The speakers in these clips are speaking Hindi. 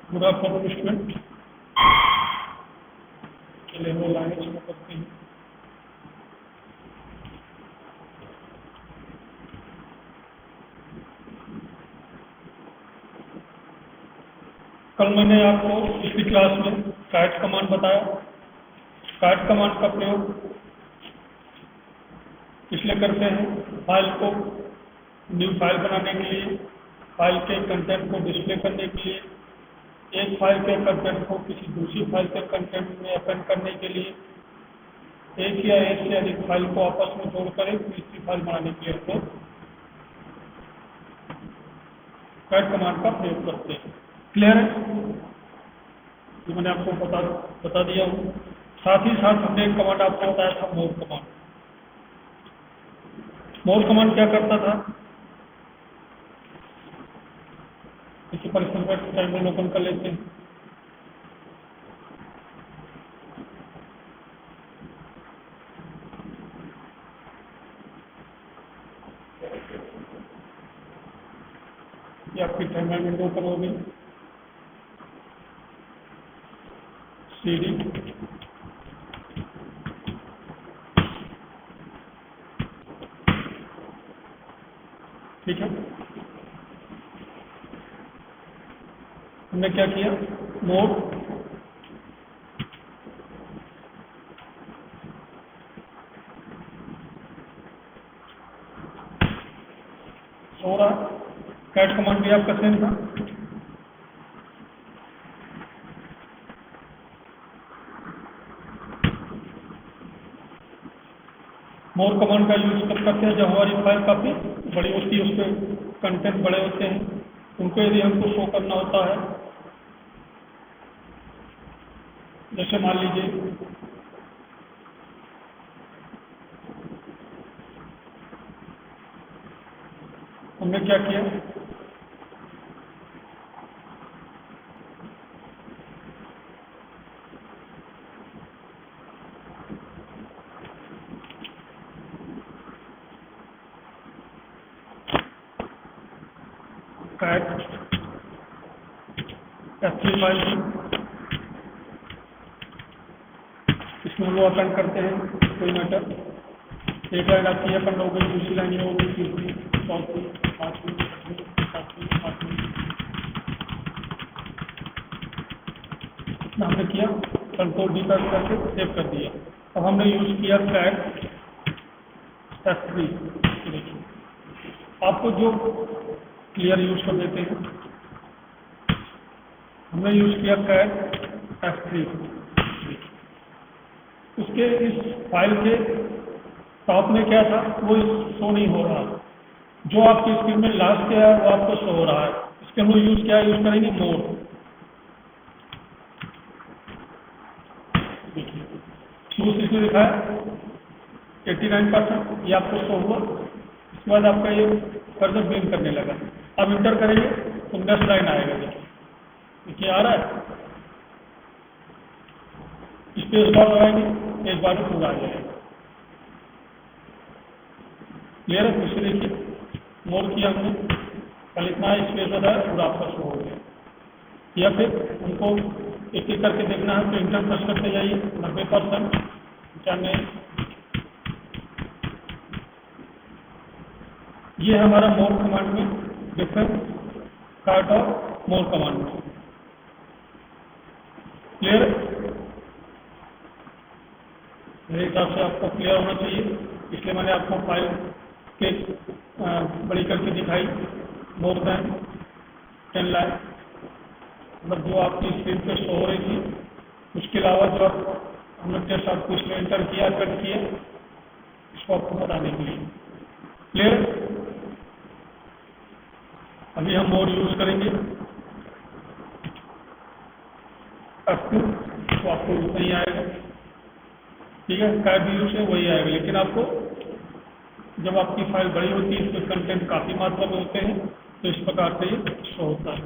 Good afternoon student. चलिए हम लाइन शुरू करते हैं। कल मैंने आपको पिछली क्लास में कैट कमांड बताया। कैट कमांड का प्रयोग इसलिए करते हैं फाइल को न्यू फाइल बनाने के लिए, फाइल के कंटेंट को डिस्प्ले करने के लिए, एक फाइल के कंटेंट को किसी दूसरी फाइल के कंटेंट में अपेंड करने के लिए, एक या एक से अधिक फाइल को आपस में जोड़कर एक तीसरी फाइल बनाने के लिए हम कैट कमांड का प्रयोग करते हैं। क्लियर है? ये मैंने आपको बता दिया हूँ। साथ ही साथ हमने एक कमांड आपको बताया था, मोर कमांड। मोर कमांड क्या करता था? इसी परिश्रम पर टर्मिनल ओपन कर लेते हैं। ये आपकी टर्मिनल विंडो ओपन होगी। CD ठीक है। हमने क्या किया? मोर सो रहा। कैट कमांड भी आपका सेम था। मोर कमांड का यूज कब करते हैं? जब हमारी फाइल काफ़ी बड़ी होती है, उसके कंटेंट बड़े होते हैं, उनको यदि हमको शो करना होता है। जैसे मान लीजिए हमने क्या किया? कैट F3 फाइल थी, इसमें हम लोग अपेंड करते हैं कोई मैटर। एक लाइन आपकी अपेंड हो गई, दूसरी लाइन ये हो गई, तीसरी, चौथी, पांचवी, छठवीं, सातवीं, आठवीं। हमने किया कंट्रोल D प्रेस करके सेव कर दिया। अब हमने यूज किया कैट F3। देखिए आपको जो क्लियर यूज कर देते हैं। हमने यूज किया कैट F3। उसके इस फाइल के टॉप में क्या था वो शो नहीं हो रहा। जो आपकी स्क्रीन में लास्ट क्या है वो आपको शो हो रहा है। इसके हम लोग यूज करेंगे मोर। शुरू से इसमें लिखा है 89%, ये आपको शो हुआ। इसके बाद आपका ये फर्दर ब्लिंक करने लगा। अब इंटर करेंगे तो नेक्स्ट लाइन आएगा। देखिए आ रहा है। स्पेस बार लगाएंगे, एक बार में पूरा आ जाएगा। क्लियर है? फिर से देखिए मोर किया हमने, कल इतना स्पेस होता है पूरा आपका शो हो गया। या फिर उनको एक एक करके देखना है तो इंटर प्रेस करते जाइए। 90%, 95। ये हमारा मोर कमांड में डिफरेंस कैट और मोर कमांड में। क्लियर? मेरे हिसाब से आपको क्लियर होना चाहिए, इसलिए मैंने आपको फाइल के बड़ी करके दिखाई। मोर देन 10 लाख, मतलब जो आपकी स्क्रीन पे शो हो रही थी, उसके अलावा जो हमने टेस्ट आपको इसमें एंटर किया, कट किया, इसको आपको बताने के लिए। क्लियर? अभी हम मोर यूज करेंगे F2, तो आपको वही आएगा। ठीक है, कैट भी यूज है वही आएगा। लेकिन आपको जब आपकी फाइल बड़ी होती है, इसमें कंटेंट काफ़ी मात्रा में होते हैं, तो इस प्रकार से ये शो होता है।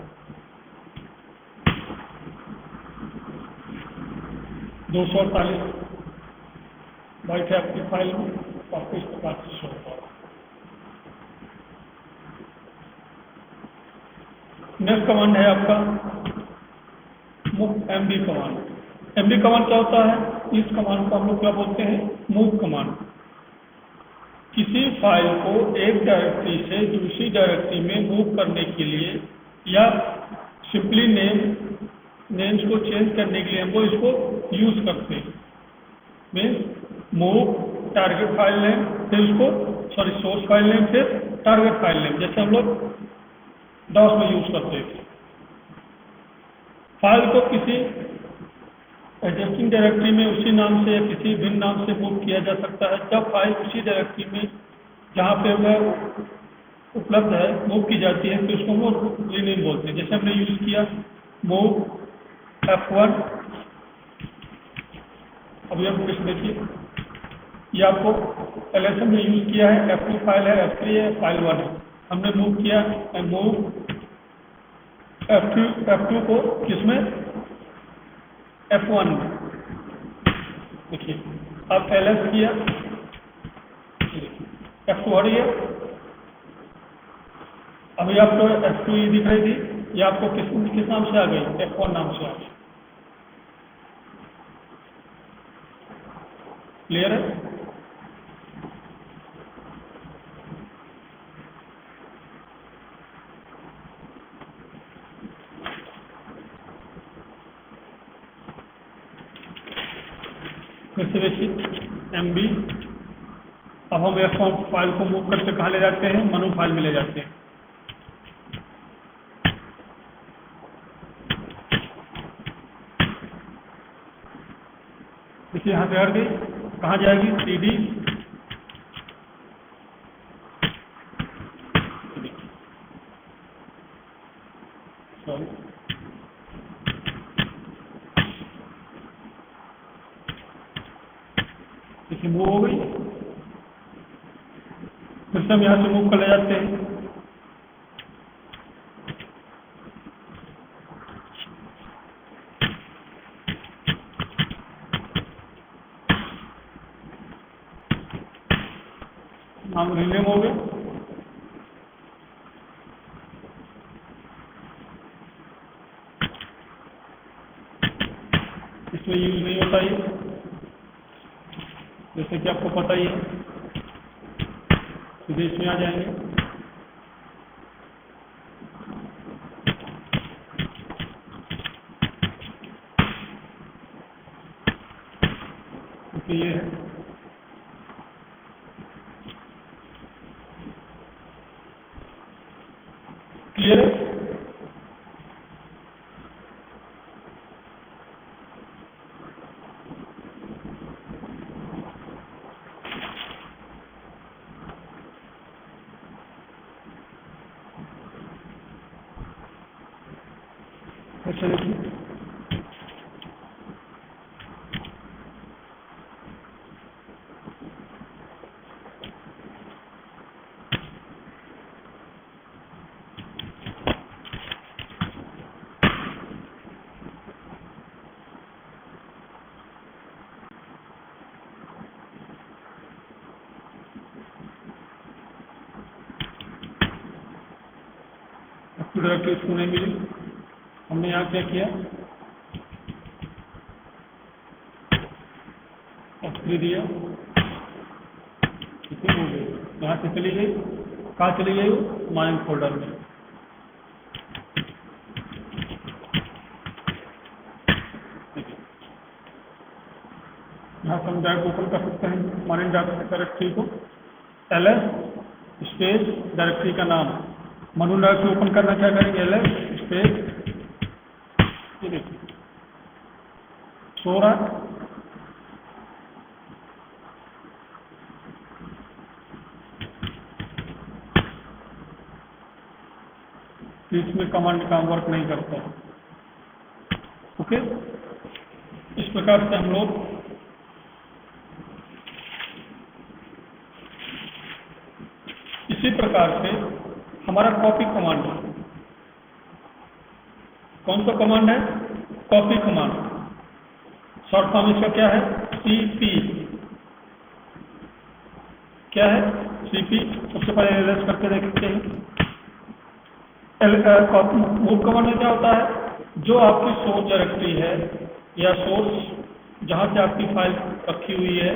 248 बाइट है आपकी फाइल में, तो आपको इस प्रकार से शो होता है। नेक्स्ट कमांड है आपका MD कमांड। MD कमांड क्या होता है? इस कमांड को हम लोग क्या बोलते हैं? Move command. किसी फाइल को एक डायरेक्टरी से दूसरी डायरेक्टरी में मूव करने के लिए या सिंपली नेम्स को चेंज करने के लिए हम लोग इसको यूज करते हैं। Means move target file name, फिर उसको सोर्स फाइल नेम, फिर टारगेट फाइल नेम, जैसे हम लोग डॉस में यूज करते थे। फाइल को किसी एडजस्टिंग डायरेक्टरी में उसी नाम से या किसी भिन्न नाम से मूव किया जा सकता है। जब फाइल उसी डायरेक्टरी में जहाँ पे वह उपलब्ध है मूव की जाती है तो उसको हम लोग रीनेम बोलते हैं। जैसे हमने यूज किया मूव F1। अभी हम कुछ देखिए, ये आपको LSM में यूज किया है। F2 फाइल है, F3 है, फाइल 1 है। हमने मूव किया मूव F2 को किसमें? F1 में। देखिए अब LS किया, F2 हट गया। अभी आपको F2 ही दिख रही थी, ये आपको किस नाम से आ गई? F1 नाम से आ गई। क्लियर है? फिर से देखिए MB। अब हम F1 फाइल को मूव करके कहाँ ले जाते हैं? मनु फाइल में ले जाते हैं। देखिए यहाँ से हट गई, कहाँ जाएगी? CD। सॉरी, देखिए मूव हो गई। फिर से हम यहाँ से मूव कर ले जाते हैं। नाम रीनेम हो गया। इसमें यूज नहीं होता ये, जैसे कि आपको पता ही है। सीधे इसमें आ जाएंगे। तो ये है क्लियर है? अच्छा देखिए, डायरेक्टरी इसको नहीं मिली। हमने यहाँ क्या किया? F3 दिया, कितनी हो गई? यहाँ से चली गई, कहाँ चली गई? माइन फोल्डर में। यहाँ से हम डायरेक्ट ओपन कर सकते हैं माइन डायरेक्टरी को। LS स्पेस डायरेक्टरी का नाम, मनु डायरेक्टरी ओपन करना क्या करेंगे? LS स्पेस, ये देखिए सो रहा है। इसमें कमांड का वर्क नहीं करता। ओके, इस प्रकार से हम लोग इसी प्रकार से हमारा कॉपी कमांड है। कौन सा कमांड है? Copy command. शॉर्ट फॉर्म इसका क्या है? CP। क्या है? CP। सबसे पहले एलएस करके देखते हैं। मूव कमांड में क्या होता है? जो आपकी सोर्स डायरेक्टरी है या सोर्स जहाँ से आपकी फाइल रखी हुई है,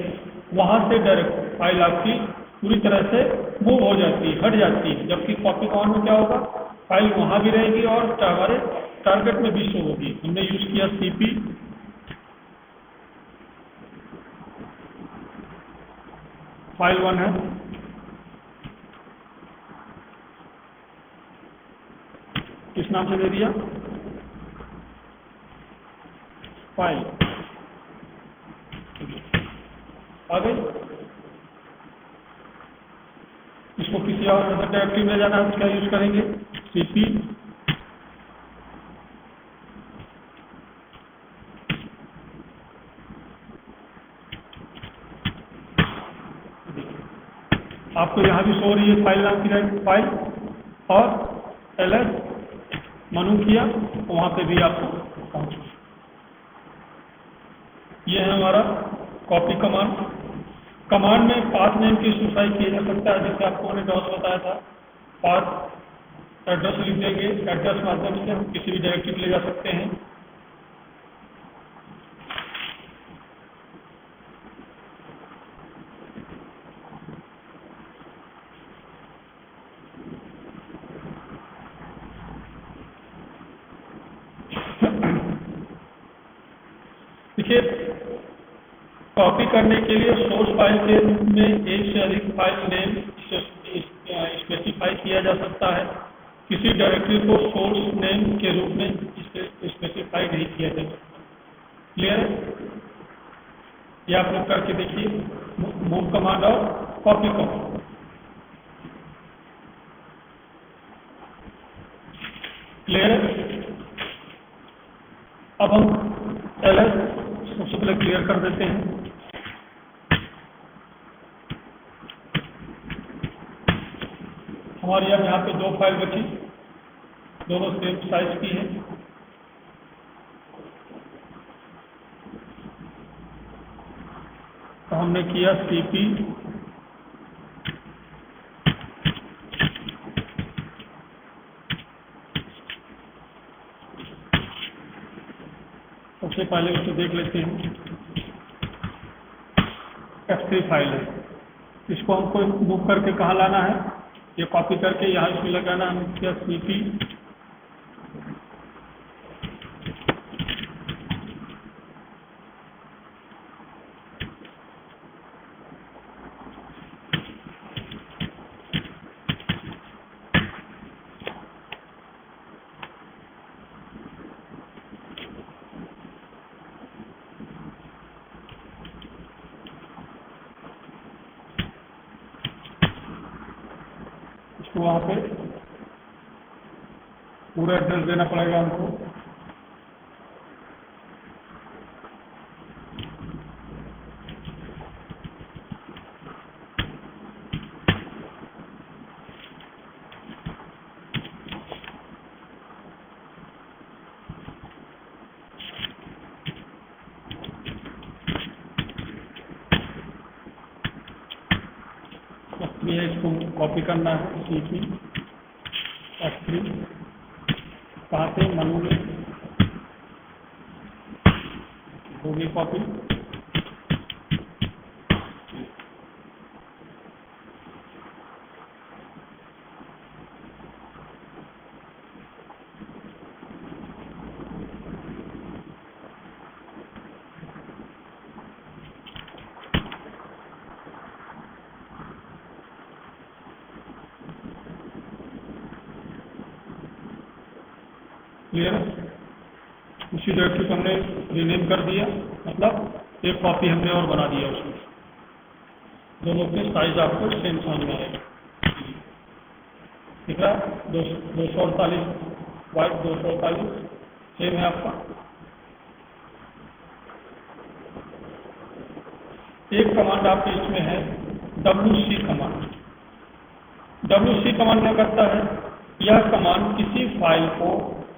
वहाँ से डायरेक्ट फाइल आपकी पूरी तरह से मूव हो जाती है, हट जाती है। जबकि कॉपी कमांड में क्या होगा, फाइल वहाँ भी रहेगी और हमारे टारगेट में भी शो होगी। हमने यूज किया CP, फाइल 1 है, किस नाम से दे दिया, फाइल आ गई। इसको किसी और डायरेक्टरी में जाना है तो क्या यूज करेंगे, CP आपको यहाँ भी शो हो रही है फाइल नाम की फाइल, और LS मनु किया तो वहाँ पे भी आपको पहुँच। ये है हमारा कॉपी कमांड। कमांड में पाथ नेम की स्पेसिफाई किया जा सकता है, जैसे आपको मैंने डॉस बताया था। पाथ एड्रेस लिख देंगे, एड्रेस माध्यम से हम किसी भी डायरेक्टरी ले जा सकते हैं। देखिए, कॉपी करने के लिए सोर्स फाइल के रूप में एक से अधिक फाइल नेम स्पेसिफाई किया जा सकता है। किसी डायरेक्टरी को सोर्स नेम के रूप में स्पेसिफाई नहीं किया जा सकता। क्लियर है? ये आप लोग करके देखिए, मूव कमांड और कॉपी कमांड। क्लियर है? अब हम LS सबसे पहले क्लियर कर देते हैं। हमारी अब यहाँ पे 2 फाइल बची, दोनों सेम साइज की हैं। तो हमने किया CP सबसे पहले उसको देख लेते हैं। F3 फाइल है, इसको हमको मूव करके कहाँ लाना है, ये कॉपी करके यहाँ इसमें लगाना। हम क्या CP वहाँ पे पूरा एड्रेस देना पड़ेगा हमको। इसको कॉपी करना है, CP F3 कहाँ से, मनु में होगी कॉपी। क्लियर है? उसी डायरेक्टरी को हमने रीनेम कर दिया, मतलब एक कॉपी हमने और बना दिया उसमें। दोनों के साइज आपको सेम समझ में आएगा। ठीक है, 248 वाइट 248 सेम है आपका। एक कमांड आपके इसमें है WC कमांड। WC कमांड क्या करता है, यह कमांड किसी फाइल को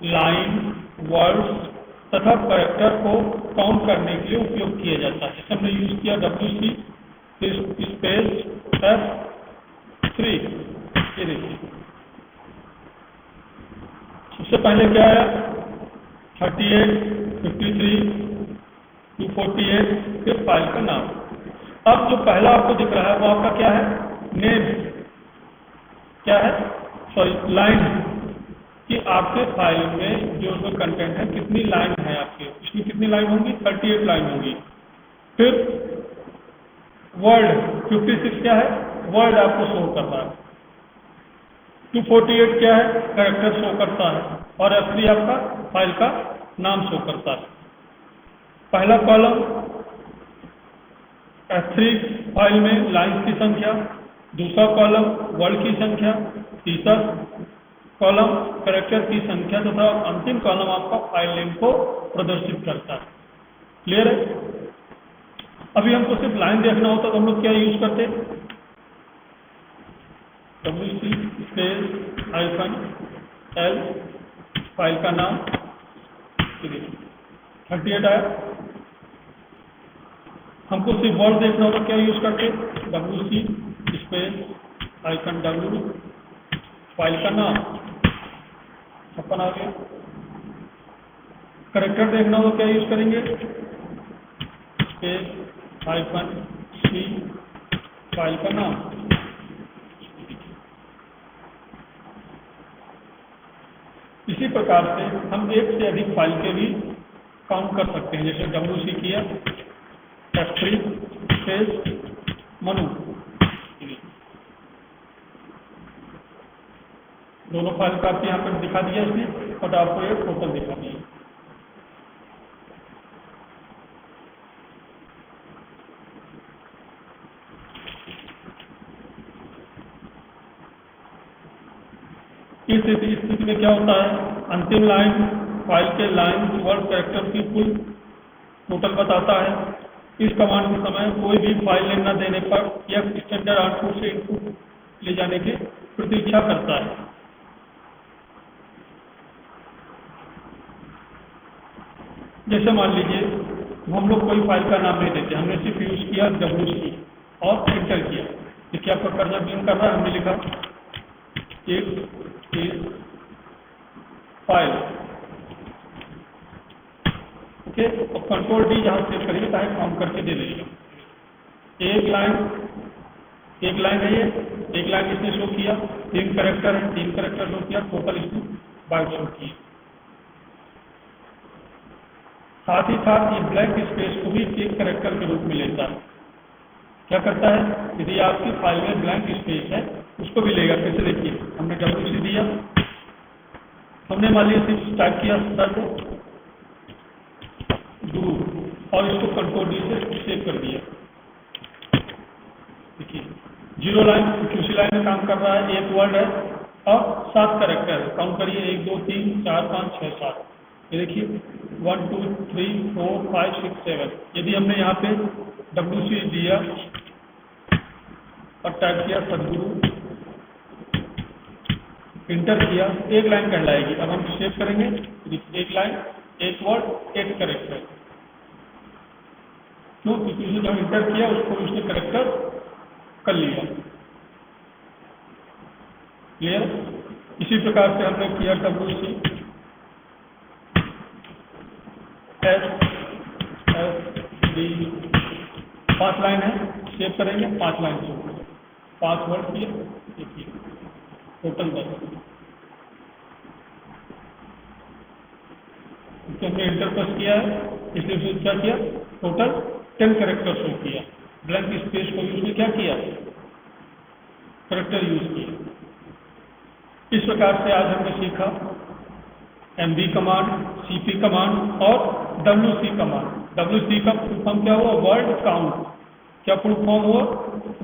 लाइन, वर्ड्स तथा कैरेक्टर को काउंट करने के लिए उपयोग किया जाता है। जैसे हमने यूज किया WC स्पेस F3। ये देखिए, सबसे पहले क्या है 38, 53, 248, फिर फाइल का नाम। अब जो पहला आपको दिख रहा है वो आपका क्या है? नेम। क्या है? Sorry, line. कि आपके फाइल में जो जो कंटेंट है कितनी लाइन है आपके, इसमें कितनी लाइन होंगी? 38 लाइन होंगी। फिर वर्ड 56 क्या है? वर्ड आपको शो करता है। 248 क्या है? कैरेक्टर शो करता है। और F3 आपका फाइल का नाम शो करता है। पहला कॉलम F3 फाइल में लाइन्स की संख्या, दूसरा कॉलम वर्ड की संख्या, तीसरा कॉलम कैरेक्टर की संख्या तथा अंतिम कॉलम आपका फाइल नेम को प्रदर्शित करता है। क्लियर है? अभी हमको सिर्फ लाइन देखना होता तो हम लोग क्या यूज करते? WC स्पेस -L फाइल का नाम 38 आया। हमको सिर्फ वर्ड देखना होता क्या यूज करते? WC स्पेस -W फाइल का नाम 56 आ गया। कैरेक्टर देखना हो तो क्या यूज करेंगे? स्पेस -C फाइल का नाम। इसी प्रकार से हम एक से अधिक फाइल के भी काउंट कर सकते हैं, जैसे WC किया, F3 स्पेस मनु, दोनों फाइल का आपको यहाँ पर दिखा दिया इसने, और आपको एक टोटल दिखा दिया। इस स्थिति में क्या होता है? अंतिम लाइन फाइल के लाइन वर्ड कैरेक्टर की कुल टोटल बताता है। इस कमांड के समय कोई भी फाइल नेम न देने पर यह स्टैंडर्ड आउटपुट से इनपुट ले जाने की प्रतीक्षा करता है। जैसे मान लीजिए हम लोग कोई फाइल का नाम नहीं देते, हमने सिर्फ यूज किया WC और एंटर किया। देखिए आपका कर्सर ब्लिंक कर रहा है, हमने लिखा एक फाइल। ओके, अब कंट्रोल D जहां सेव करेंगे ताकि काउंट करके दे देगा। एक लाइन है ये, एक लाइन इसने शो किया, 3 कैरेक्टर है, 3 कैरेक्टर शो किया, टोटल इसने 22 शो किया। साथ ही साथ ये ब्लैंक स्पेस को भी एक कैरेक्टर के रूप में लेता है। क्या करता है? यदि आपकी फाइल में ब्लैंक स्पेस है उसको भी लेगा। कैसे? देखिए, हमने WC दिया, हमने मान लीजिए सिर्फ टाइप किया सर्व गुरु और इसको कंट्रोल D से सेव कर दिया। देखिए 0 लाइन QC लाइन में काम कर रहा है, एक वर्ड है और 7 कैरेक्टर है। काउंट करिए 1 2 3 4 5 6 7। ये देखिए 1 2 3 4 5 6 7। यदि हमने यहाँ पे WC दिया और टाइप किया सदगुरु, इंटर किया, एक लाइन कहलाएगी। अब हम सेव करेंगे, एक लाइन, एक वर्ड, एक कैरेक्टर। क्यों? क्योंकि उसने जब इंटर किया उसको उसने कैरेक्टर कर लिया। क्लियर? इसी प्रकार से हमने किया WC SD 5 लाइन है, सेव करेंगे, 5 लाइन से 5 वर्ड किए। देखिए टोटल 10। हमने इंटर प्रेस किया है, इसलिए उसने क्या किया? टोटल 10 कैरेक्टर शो किया। ब्लैंक स्पेस को यूज क्या किया? कैरेक्टर यूज किया। इस प्रकार से आज हमने सीखा MB कमांड, CP कमांड और WC कमांड। WC का फुल फॉर्म क्या हुआ? Word count. क्या फुल फॉर्म हुआ?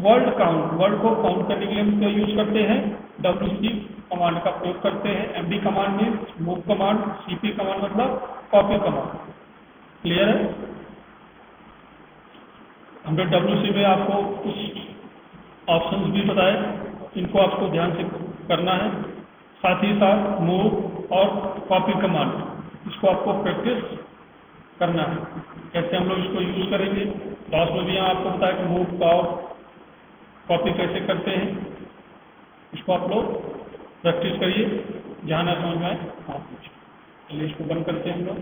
Word count. वर्ड को काउंट करने के लिए हम क्या यूज करते हैं? WC कमांड का प्रयोग करते हैं। MB कमांड में मूव कमांड, CP कमांड मतलब कॉपी कमांड। क्लियर है? हमने WC में आपको कुछ ऑप्शंस भी बताए, इनको आपको ध्यान से करना है। साथ ही साथ मूव और कॉपी कमांड, इसको आपको प्रैक्टिस करना है। कैसे हम लोग इसको यूज करेंगे? क्लास में भी यहाँ आपको बताया कि मूव और कॉपी कैसे करते हैं। इसको आप लोग प्रैक्टिस करिए, जहाँ ना समझ में आए आप पूछिए। चलिए इसको बंद करते हैं हम लोग,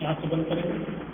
यहाँ से बंद करेंगे।